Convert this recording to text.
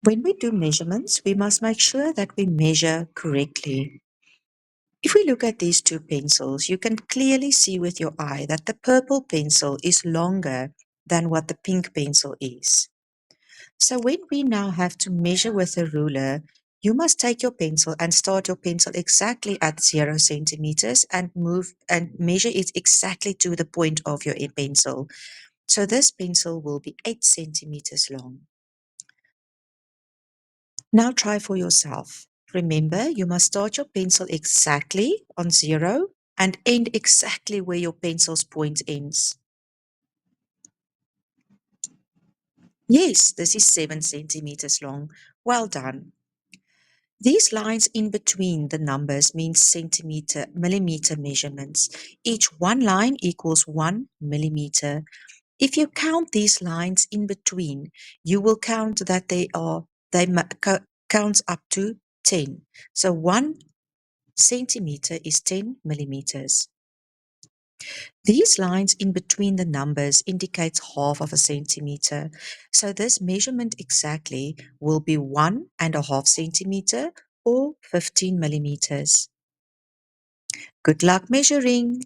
When we do measurements, we must make sure that we measure correctly. If we look at these two pencils, you can clearly see with your eye that the purple pencil is longer than what the pink pencil is. So when we now have to measure with a ruler, you must take your pencil and start your pencil exactly at 0 centimeters and move and measure it exactly to the point of your pencil. So this pencil will be 8 centimeters long. Now try for yourself. Remember, you must start your pencil exactly on 0 and end exactly where your pencil's point ends. Yes, this is 7 centimeters long. Well done. These lines in between the numbers mean centimeter, millimeter measurements. Each one line equals 1 millimeter. If you count these lines in between, you will count that counts up to 10. So 1 centimeter is 10 millimeters. These lines in between the numbers indicates half of a centimeter. So this measurement exactly will be 1.5 centimeter or 15 millimeters. Good luck measuring!